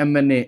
MNA,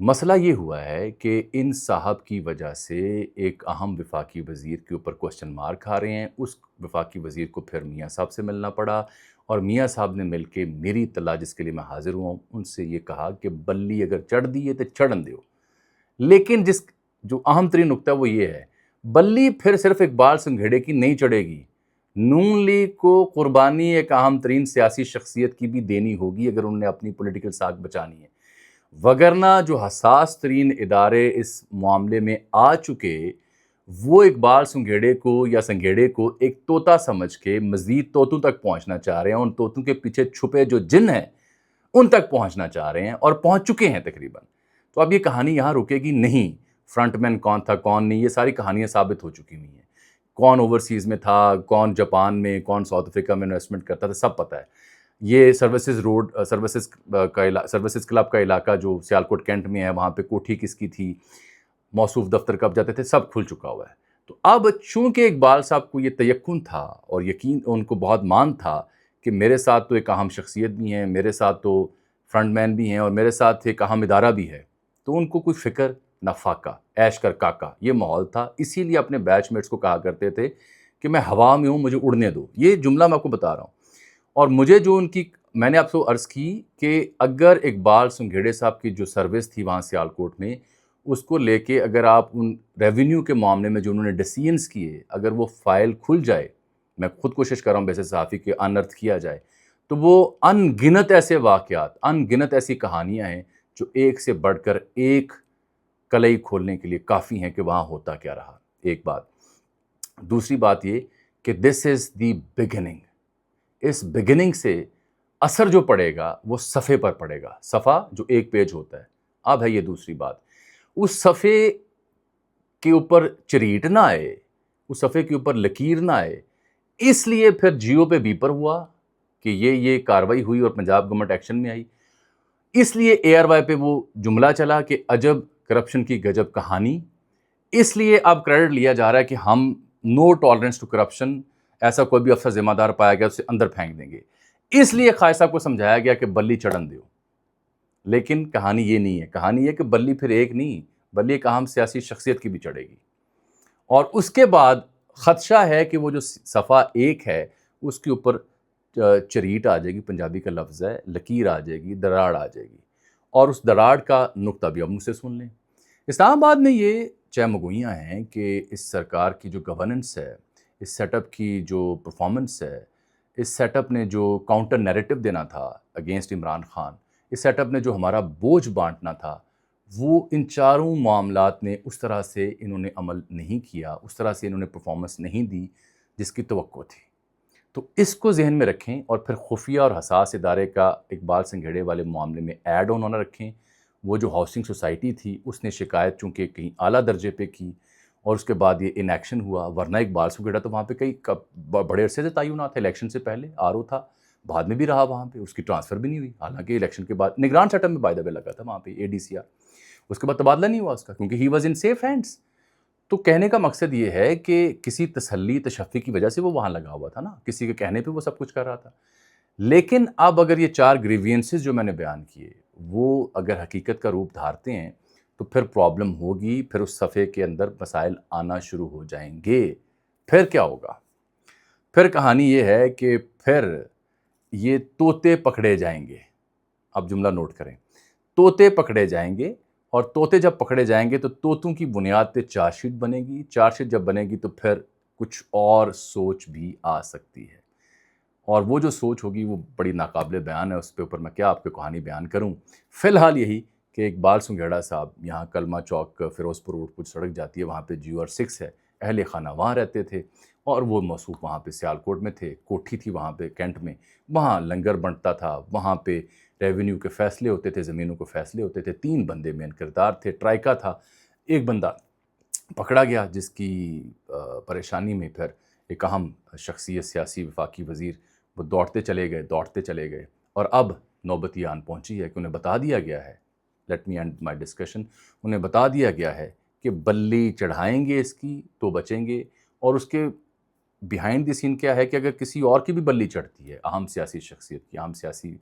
مسئلہ یہ ہوا ہے کہ ان صاحب کی وجہ سے ایک اہم وفاقی وزیر کے اوپر کوسچن مارک آ رہے ہیں. اس وفاقی وزیر کو پھر میاں صاحب سے ملنا پڑا اور میاں صاحب نے مل کے میری اطلاع جس کے لیے میں حاضر ہوا ہوں ان سے یہ کہا کہ بلی اگر چڑھ دی ہے تو چڑھن دیو. لیکن جو اہم ترین نقطہ وہ یہ ہے، بلی پھر صرف اقبال سنگھیڑے کی نہیں چڑھے گی، نون لیگ کو قربانی ایک اہم ترین سیاسی شخصیت کی بھی دینی ہوگی اگر انہوں نے اپنی پولیٹیکل ساکھ بچانی ہے. وگرنہ جو حساس ترین ادارے اس معاملے میں آ چکے وہ اقبال سنگھیڑے کو یا سنگھیڑے کو ایک طوطا سمجھ کے مزید طوطوں تک پہنچنا چاہ رہے ہیں. ان طوطوں کے پیچھے چھپے جو جن ہیں ان تک پہنچنا چاہ رہے ہیں اور پہنچ چکے ہیں تقریباً. تو اب یہ کہانی یہاں رکے گی نہیں. فرنٹ مین کون تھا کون نہیں، یہ ساری کہانیاں ثابت ہو چکی ہوئی ہیں. کون اوورسیز میں تھا، کون جاپان میں، کون ساؤتھ افریقہ میں انویسٹمنٹ کرتا تھا، سب پتہ ہے. یہ سروسز کلب کا علاقہ جو سیالکوٹ کینٹ میں ہے، وہاں پہ کوٹھی کس کی تھی، موصوف دفتر کب جاتے تھے، سب کھل چکا ہوا ہے. تو اب چونکہ اقبال صاحب کو یہ تیقن تھا اور یقین ان کو بہت مان تھا کہ میرے ساتھ تو ایک اہم شخصیت بھی ہیں، میرے ساتھ تو فرنٹ مین بھی ہیں اور میرے ساتھ ایک اہم ادارہ بھی ہے، تو ان کو کوئی فکر نہ فاقہ، عیش کر کاکا یہ ماحول تھا. اسی لیے اپنے بیچ میٹس کو کہا کرتے تھے کہ میں ہوا میں ہوں، مجھے اڑنے دو. یہ جملہ میں آپ کو بتا رہا ہوں. اور مجھے جو میں نے آپ سے عرض کی کہ اگر اقبال سنگھیڑے صاحب کی جو سروس تھی وہاں سیالکوٹ میں، اس کو لے کے اگر آپ ان ریونیو کے معاملے میں جو انہوں نے ڈیسیژنز کیے اگر وہ فائل کھل جائے، میں خود کوشش کر رہا ہوں ویسے صحافی کہ انرتھ کیا جائے، تو وہ ان گنت ایسے واقعات، ان گنت ایسی کہانیاں ہیں جو ایک سے بڑھ کر ایک کلئی کھولنے کے لیے کافی ہیں کہ وہاں ہوتا کیا رہا. ایک بات. دوسری بات یہ کہ دس از دی بگننگ. اس بگننگ سے اثر جو پڑے گا وہ صفحے پر پڑے گا. صفحہ جو ایک پیج ہوتا ہے. اب ہے یہ دوسری بات. اس صفحے کے اوپر چریٹ نہ آئے، اس صفحے کے اوپر لکیر نہ آئے، اس لیے پھر جیو پہ بیپر ہوا کہ یہ کاروائی ہوئی اور پنجاب گورنمنٹ ایکشن میں آئی. اس لیے اے آر وائی پہ وہ جملہ چلا کہ عجب کرپشن کی گجب کہانی. اس لیے اب کریڈٹ لیا جا رہا ہے کہ ہم نو ٹالرنس ٹو کرپشن، ایسا کوئی بھی افسر ذمہ دار پایا گیا اسے اندر پھینک دیں گے. اس لیے قائد صاحب کو سمجھایا گیا کہ بلی چڑھن دیو. لیکن کہانی یہ نہیں ہے. کہانی یہ کہ بلی پھر ایک نہیں، بلی ایک اہم سیاسی شخصیت کی بھی چڑھے گی. اور اس کے بعد خدشہ ہے کہ وہ جو صفحہ ایک ہے اس کے اوپر چریٹ آ جائے گی، پنجابی کا لفظ ہے، لکیر آ جائے گی، دراڑ آ جائے گی. اور اس دراڑ کا نقطہ بھی اب مجھ سے سن لیں. اسلام آباد میں یہ چہمگوئیاں ہیں کہ اس سرکار کی جو گورننس ہے، اس سیٹ اپ کی جو پرفارمنس ہے، اس سیٹ اپ نے جو کاؤنٹر نیریٹو دینا تھا اگینسٹ عمران خان، اس سیٹ اپ نے جو ہمارا بوجھ بانٹنا تھا، وہ ان چاروں معاملات نے اس طرح سے انہوں نے عمل نہیں کیا، اس طرح سے انہوں نے پرفارمنس نہیں دی جس کی توقع تھی. تو اس کو ذہن میں رکھیں اور پھر خفیہ اور حساس ادارے کا اقبال سنگھیڑے والے معاملے میں ایڈ آن ہونا رکھیں. وہ جو ہاؤسنگ سوسائٹی تھی اس نے شکایت چونکہ کہیں اعلیٰ درجے پہ کی اور اس کے بعد یہ ان ایکشن ہوا. ورنہ اقبال سنگھیڑا تو وہاں پہ کئی بڑے عرصے سے تعینات تھے. الیکشن سے پہلے RO تھا، بعد میں بھی رہا وہاں پہ، اس کی ٹرانسفر بھی نہیں ہوئی. حالانکہ الیکشن کے بعد نگران سیٹ اپ میں بائی دا وے لگا تھا وہاں پہ ADCR. اس کے بعد تبادلہ نہیں ہوا اس کا کیونکہ he was in safe hands. تو کہنے کا مقصد یہ ہے کہ کسی تسلی تشفی کی وجہ سے وہ وہاں لگا ہوا تھا نا، کسی کے کہنے پہ وہ سب کچھ کر رہا تھا. لیکن اب اگر یہ 4 گریوینسز جو میں نے بیان کیے وہ اگر حقیقت کا روپ دھارتے ہیں تو پھر پرابلم ہوگی. پھر اس صفحے کے اندر مسائل آنا شروع ہو جائیں گے. پھر کیا ہوگا؟ پھر کہانی یہ ہے کہ پھر یہ طوطے پکڑے جائیں گے. اب جملہ نوٹ کریں، طوطے پکڑے جائیں گے. اور طوطے جب پکڑے جائیں گے تو طوطوں کی بنیاد پہ چارج شیٹ بنے گی. چارج شیٹ جب بنے گی تو پھر کچھ اور سوچ بھی آ سکتی ہے. اور وہ جو سوچ ہوگی وہ بڑی ناقابل بیان ہے. اس پہ اوپر میں کیا آپ کو کہانی بیان کروں. فی الحال یہی کہ اقبال سنگھیڑا صاحب یہاں کلمہ چوک فیروز پور روڈ کچھ سڑک جاتی ہے، وہاں پہ GR 6 ہے، اہل خانہ وہاں رہتے تھے اور وہ موصوف وہاں پہ سیالکوٹ میں تھے. کوٹھی تھی وہاں پہ کینٹ میں، وہاں لنگر بنٹتا تھا، وہاں پہ ریونیو کے فیصلے ہوتے تھے، زمینوں کے فیصلے ہوتے تھے. 3 بندے مین کردار تھے. ٹرائکا تھا. ایک بندہ پکڑا گیا جس کی پریشانی میں پھر ایک اہم شخصیت سیاسی وفاقی وزیر وہ دوڑتے چلے گئے اور اب نوبت یہ آن پہنچی ہے کہ انہیں بتا دیا گیا ہے، let me and my discussion, انہیں بتا دیا گیا ہے کہ بلی چڑھائیں گے اس کی تو بچیں گے. اور اس کے بیہائنڈ دی سین کیا ہے کہ اگر کسی اور کی بھی بلی چڑھتی ہے، اہم سیاسی شخصیت کی، اہم سیاسی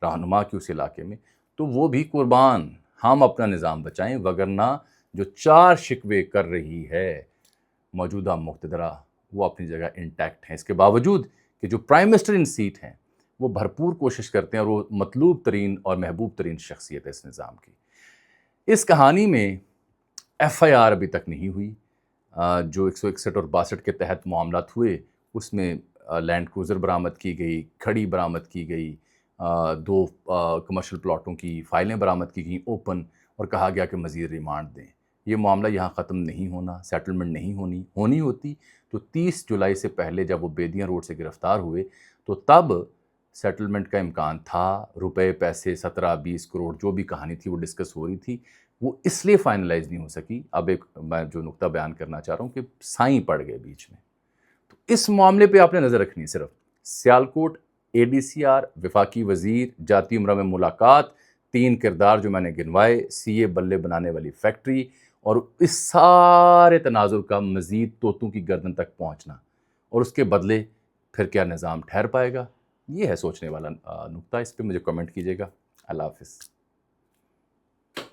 رہنما کی اس علاقے میں، تو وہ بھی قربان ہم اپنا نظام بچائیں، وگرنہ جو 4 شکوے کر رہی ہے موجودہ مقتدرہ وہ اپنی جگہ انٹیکٹ ہیں، اس کے باوجود کہ جو پرائم منسٹر ان سیٹ ہیں وہ بھرپور کوشش کرتے ہیں اور وہ مطلوب ترین اور محبوب ترین شخصیت ہے اس نظام کی۔ اس کہانی میں ایف آئی آر ابھی تک نہیں ہوئی۔ جو 161 اور 62 کے تحت معاملات ہوئے اس میں لینڈ کروزر برآمد کی گئی، کھڑی برآمد کی گئی، 2 کمرشل پلاٹوں کی فائلیں برآمد کی گئیں اوپن، اور کہا گیا کہ مزید ریمانڈ دیں۔ یہ معاملہ یہاں ختم نہیں ہونا، سیٹلمنٹ نہیں ہونی ہوتی تو 30 جولائی سے پہلے جب وہ بیدیاں روڈ سے گرفتار ہوئے تو تب سیٹلمنٹ کا امکان تھا۔ روپے پیسے 17-20 کروڑ جو بھی کہانی تھی وہ ڈسکس ہو رہی تھی، وہ اس لیے فائنلائز نہیں ہو سکی۔ اب ایک میں جو نقطہ بیان کرنا چاہ رہا ہوں کہ سائیں پڑ گئے بیچ میں، تو اس معاملے پہ آپ نے نظر رکھنی ہے صرف۔ سیالکوٹ، اے ڈی سی آر، وفاقی وزیر، جاتی امرہ میں ملاقات، 3 کردار جو میں نے گنوائے، سی اے بلے بنانے والی فیکٹری، اور اس سارے تناظر کا مزید طوطوں کی گردن تک پہنچنا، اور اس کے بدلے پھر کیا نظام ٹھہر پائے گا؟ یہ ہے سوچنے والا نقطہ۔ اس پہ مجھے کمنٹ کیجیے گا۔ اللہ حافظ۔